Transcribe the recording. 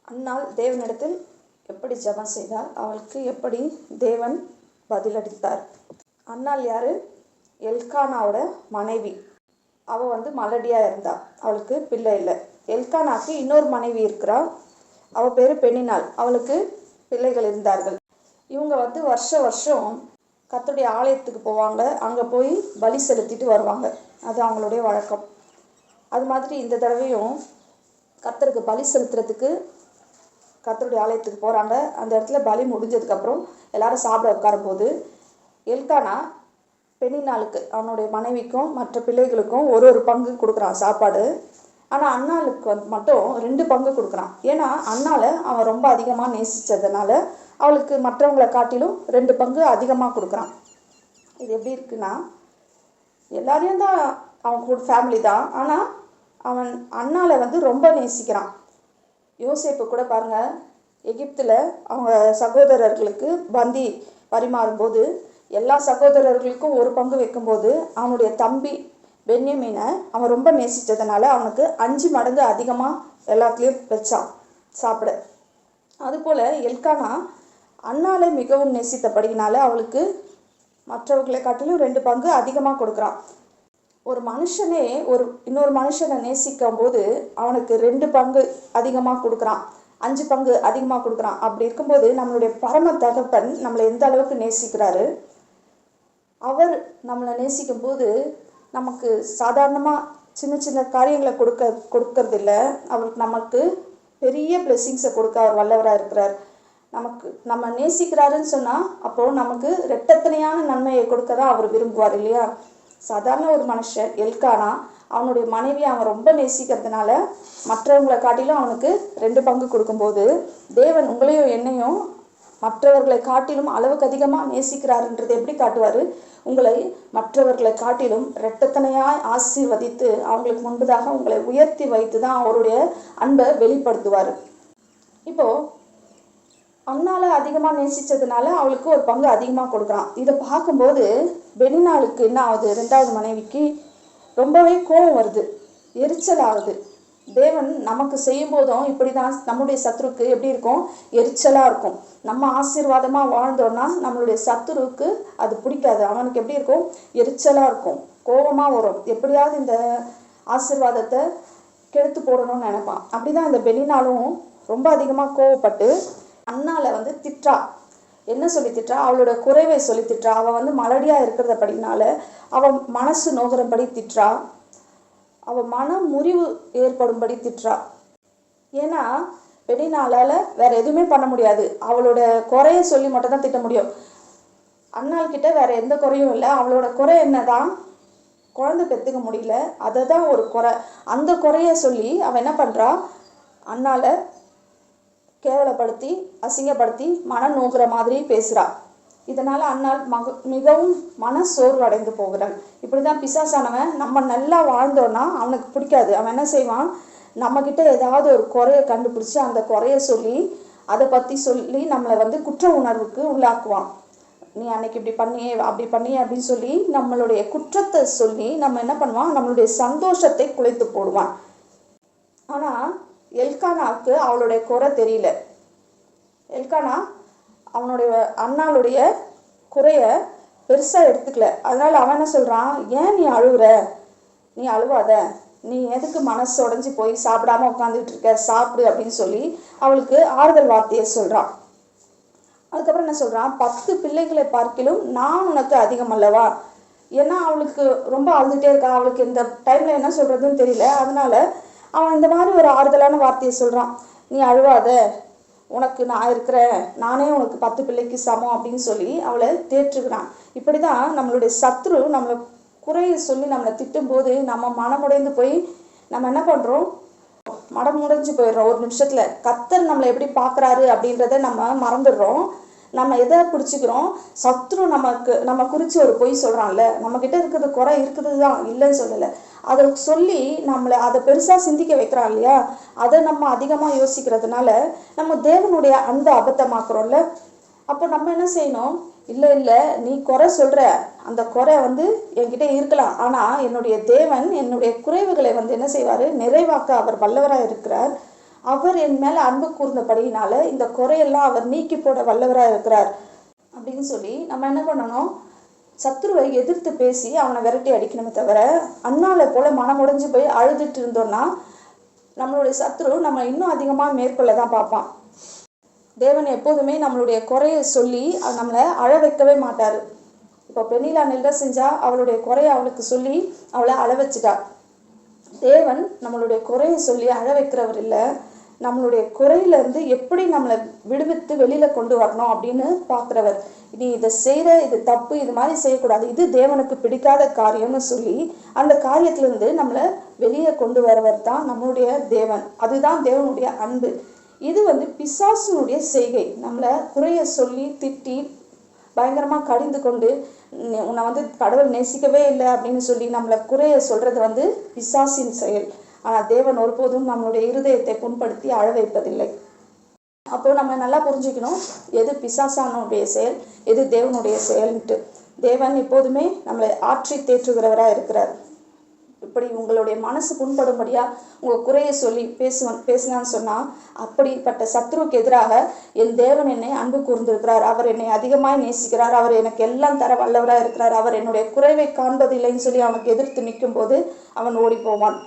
அன்னாள் தேவனிடத்தில் எப்படி ஜெபம் செய்தார், அவளுக்கு எப்படி தேவன் பதிலளித்தார். அன்னாள் யாரு? எல்கானாவோட மனைவி. அவள் மலடியாக இருந்தா, அவளுக்கு பிள்ளை இல்லை. எல்கானாக்கு இன்னொரு மனைவி இருக்கிறா, அவள் பேர் பெண்ணினாள், அவளுக்கு பிள்ளைகள் இருந்தார்கள். இவங்க வருஷம் கர்த்தருடைய ஆலயத்துக்கு போவாங்க, அங்கே போய் பலி செலுத்திட்டு வருவாங்க. அது அவங்களுடைய வழக்கம். அது மாதிரி இந்த தடவையும் கர்த்தருக்கு பலி செலுத்துறதுக்கு கர்த்தருடைய ஆலயத்துக்கு போகிறாங்க. அந்த இடத்துல பலி முடிஞ்சதுக்கப்புறம் எல்லாரும் சாப்பிட உட்காரும்போது எல்கானா பெண்ணினாளுக்கு, அவனுடைய மனைவிக்கும் மற்ற பிள்ளைகளுக்கும் ஒரு பங்கு கொடுக்குறான் சாப்பாடு. ஆனால் அன்னாளுக்கு மட்டும் 2 பங்கு கொடுக்குறான். ஏன்னா அன்னாளை அவன் ரொம்ப அதிகமாக நேசித்ததுனால அவளுக்கு மற்றவங்களை காட்டிலும் 2 பங்கு அதிகமாக கொடுக்குறான். இது எப்படி இருக்குன்னா, எல்லாரையும் தான் அவன் கூட ஃபேமிலி தான், ஆனால் அவன் அன்னாளை ரொம்ப நேசிக்கிறான். யோசேப்பு கூட பாருங்கள், எகிப்தில் அவங்க சகோதரர்களுக்கு பந்தி பரிமாறும்போது எல்லா சகோதரர்களுக்கும் 1 பங்கு வைக்கும்போது அவனுடைய தம்பி பென்யமீனை அவன் ரொம்ப நேசித்ததுனால அவனுக்கு 5 மடங்கு அதிகமாக எல்லாத்துலேயும் வச்சான் சாப்பிட. அதுபோல் எல்கானா அன்னாளை மிகவும் நேசித்தபடினால அவளுக்கு மற்றவர்களை காட்டிலும் 2 பங்கு அதிகமாக கொடுக்குறான். ஒரு மனுஷனே இன்னொரு மனுஷனை நேசிக்கும் போது அவனுக்கு 2 பங்கு அதிகமாக கொடுக்குறான், 5 பங்கு அதிகமாக கொடுக்குறான். அப்படி இருக்கும்போது நம்மளுடைய பரம தகப்பன் நம்மளை எந்த அளவுக்கு நேசிக்கிறாரு. அவர் நம்மளை நேசிக்கும் போது நமக்கு சாதாரணமாக சின்ன சின்ன காரியங்களை கொடுக்கறதில்ல, அவருக்கு நமக்கு பெரிய பிளெஸ்ஸிங்ஸை கொடுக்க அவர் வல்லவராக இருக்கிறார். நம்ம நேசிக்கிறாருன்னு சொன்னால் அப்போது நமக்கு ரெட்டத்தனையான நன்மையை கொடுக்க தான் அவர் விரும்புவார் இல்லையா. சாதாரண ஒரு மனுஷன் எல்கானா அவனுடைய மனைவியை அவன் ரொம்ப நேசிக்கிறதுனால மற்றவங்களை காட்டிலும் அவனுக்கு 2 பங்கு கொடுக்கும்போது தேவன் உங்களையும் என்னையும் மற்றவர்களை காட்டிலும் அளவுக்கு அதிகமாக நேசிக்கிறாருன்றது எப்படி காட்டுவார்? உங்களை மற்றவர்களை காட்டிலும் இரட்டத்தனையாய் ஆசீர்வதித்து அவங்களுக்கு முன்பதாக உங்களை உயர்த்தி வைத்து தான் அவருடைய அன்பை வெளிப்படுத்துவார். இப்போது அன்னால அதிகமாக நேசித்ததுனால அவளுக்கு 1 பங்கு அதிகமாக கொடுக்குறான். இதை பார்க்கும்போது பெனினாளுக்கு என்ன ஆகுது? 2வது மனைவிக்கு ரொம்பவே கோபம் வருது, எரிச்சல் ஆகுது. தேவன் நமக்கு செய்யும் போதும் இப்படி தான் நம்முடைய சத்துருக்கு எப்படி இருக்கும்? எரிச்சலாக இருக்கும். நம்ம ஆசீர்வாதமாக வாழ்ந்தோன்னா நம்மளுடைய சத்துருக்கு அது பிடிக்காது. அவனுக்கு எப்படி இருக்கும்? எரிச்சலாக இருக்கும், கோபமாக வரும். எப்படியாவது இந்த ஆசீர்வாதத்தை கெடுத்து போடணும்னு நினைப்பான். அப்படி தான் இந்த பெனினாலும் ரொம்ப அதிகமாக கோவப்பட்டு அன்னாளை திட்டுறா. என்ன சொல்லி திட்டுறா? அவளோட குறைவை சொல்லி திட்டுறா. அவள் மலடியாக இருக்கிறதபடினால அவள் மனசு நோகிறபடி திட்டுறா, அவள் மன முறிவு ஏற்படும்படி திட்டுறா. ஏன்னா பெனினாளால் வேற எதுவுமே பண்ண முடியாது, அவளோட குறைய சொல்லி மட்டும் தான் திட்ட முடியும். அன்னாள் கிட்ட வேற எந்த குறையும் இல்லை. அவளோட குறை என்னதான்? குழந்தை பெற்றுக்க முடியல, அதை தான் ஒரு குறை. அந்த குறைய சொல்லி அவன் என்ன பண்ணுறா? அன்னாளை கேவலப்படுத்தி அசிங்கப்படுத்தி மன நோகிற மாதிரி பேசுகிறா. இதனால் அன்னாள் மிகவும் மன சோர்வு அடைந்து போகிறாள். இப்படி தான் பிசாசானவன் நம்ம நல்லா வாழ்ந்தோன்னா அவனுக்கு பிடிக்காது. அவன் என்ன செய்வான்? நம்மக்கிட்ட ஏதாவது ஒரு குறையை கண்டுபிடிச்சி அந்த குறையை சொல்லி அதை பற்றி சொல்லி நம்மளை குற்ற உணர்வுக்கு உள்ளாக்குவான். நீ அன்னைக்கு இப்படி பண்ணியே அப்படி பண்ணியே அப்படின்னு சொல்லி நம்மளுடைய குற்றத்தை சொல்லி நம்ம என்ன பண்ணுவான்? நம்மளுடைய சந்தோஷத்தை குலைத்து போடுவான். ஆனால் எல்கானாவுக்கு அவளுடைய குறை தெரியல. எல்கானா அவனுடைய அண்ணாளுடைய குறைய பெருசாக எடுத்துக்கல. அதனால் அவன் என்ன சொல்கிறான்? ஏன் நீ அழுகுற? நீ அழுவாத, நீ எதுக்கு மனசு உடஞ்சி போய் சாப்பிடாம உட்காந்துட்டு இருக்க, சாப்பிடு அப்படின்னு சொல்லி அவளுக்கு ஆறுதல் வார்த்தையை சொல்கிறான். அதுக்கப்புறம் என்ன சொல்கிறான்? 10 பிள்ளைகளை பார்க்கிலும் நான் உனக்கு அதிகம் அல்லவா. ஏன்னா அவளுக்கு ரொம்ப அழுதுகிட்டே இருக்கா, அவளுக்கு இந்த டைமில் என்ன சொல்கிறதுன்னு தெரியல. அதனால அவன் இந்த மாதிரி ஒரு ஆறுதலான வார்த்தையை சொல்கிறான். நீ அழுவாத, உனக்கு நான் இருக்கிறேன், நானே உனக்கு 10 பிள்ளைக்கு சமம் அப்படின்னு சொல்லி அவளை தேற்றுக்கிறான். இப்படி தான் நம்மளுடைய சத்ரு நம்மளை குறையை சொல்லி நம்மளை திட்டும்போது நம்ம மனமுடைந்து போய் நம்ம என்ன பண்ணுறோம்? மனமுடைஞ்சு போயிடுறோம். ஒரு நிமிஷத்தில் கர்த்தர் நம்மளை எப்படி பார்க்குறாரு அப்படின்றத நம்ம மறந்துடுறோம். நம்ம எதை பிடிச்சிக்கிறோம்? சத்ரு நம்ம குறித்து ஒரு பொய் சொல்கிறான்ல, நம்மக்கிட்ட இருக்கிறது குறை இருக்குது தான், இல்லைன்னு சொல்லலை. அதை சொல்லி நம்மளை அதை பெருசாக சிந்திக்க வைக்கிறான் இல்லையா. அதை நம்ம அதிகமாக யோசிக்கிறதுனால நம்ம தேவனுடைய அன்பை அபத்தமாக்குறோம்ல. அப்போ நம்ம என்ன செய்யணும்? இல்லை இல்லை, நீ குறை சொல்கிற, அந்த குறை வந்து என்கிட்ட இருக்கலாம், ஆனால் என்னுடைய தேவன் என்னுடைய குறைவுகளை வந்து என்ன செய்வார், நிறைவாக்க அவர் வல்லவராக இருக்கிறார். அவர் என் மேலே அன்பு கூர்ந்தபடியினால இந்த குறையெல்லாம் அவர் நீக்கி போட வல்லவராக இருக்கிறார் அப்படின்னு சொல்லி நம்ம என்ன பண்ணணும், சத்ருவை எதிர்த்து பேசி அவனை விரட்டி அடிக்கணுமே தவிர, அண்ணாலை போல மனமுடைஞ்சு போய் அழுதுட்டு இருந்தோம்னா நம்மளுடைய சத்ரு நம்ம இன்னும் அதிகமாக மேற்கொள்ள தான் பார்ப்பான். தேவன் எப்போதுமே நம்மளுடைய குறையை சொல்லி நம்மளை அழ வைக்கவே மாட்டார். இப்போ பெண்ணிலா நெல்ற செஞ்சா அவளுடைய குறையை அவளுக்கு சொல்லி அவளை அழ வச்சுட்டா. தேவன் நம்மளுடைய குறையை சொல்லி அழ வைக்கிறவர் இல்லை, நம்மளுடைய குறையிலேருந்து எப்படி நம்மளை விடுவித்து வெளியில் கொண்டு வரணும் அப்படின்னு பார்க்குறவர். நீ இதை செய்கிற, இது தப்பு, இது மாதிரி செய்யக்கூடாது, இது தேவனுக்கு பிடிக்காத காரியம்னு சொல்லி அந்த காரியத்திலேருந்து நம்மளை வெளியே கொண்டு வரவர் தான் நம்மளுடைய தேவன். அதுதான் தேவனுடைய அன்பு. இது வந்து பிசாசுனுடைய செய்கை. நம்மளை குறைய சொல்லி திட்டி பயங்கரமாக கடிந்து கொண்டு உன்னை வந்து கடவுள் நேசிக்கவே இல்லை அப்படின்னு சொல்லி நம்மளை குறைய சொல்கிறது வந்து பிசாசின் செயல். ஆனால் தேவன் ஒருபோதும் நம்மளுடைய இருதயத்தை புண்படுத்தி அழ வைப்பதில்லை. அப்போ நம்ம நல்லா புரிஞ்சுக்கணும், எது பிசாசானுடைய செயல், எது தேவனுடைய செயல்ன்ட்டு. தேவன் எப்போதுமே நம்மளை ஆற்றி தேற்றுகிறவராக இருக்கிறார். இப்படி உங்களுடைய மனசு புண்படும்படியா உங்கள் குறையை சொல்லி பேசுனான்னு சொன்னால், அப்படிப்பட்ட சத்ருவுக்கு எதிராக என் தேவன் என்னை அன்பு கூர்ந்திருக்கிறார், அவர் என்னை அதிகமாக நேசிக்கிறார், அவர் எனக்கு எல்லாம் தர வல்லவராக இருக்கிறார், அவர் என்னுடைய குறைவை காண்பதில்லைன்னு சொல்லி அவனுக்கு எதிர்த்து நிற்கும் போது அவன் ஓடி போவான்.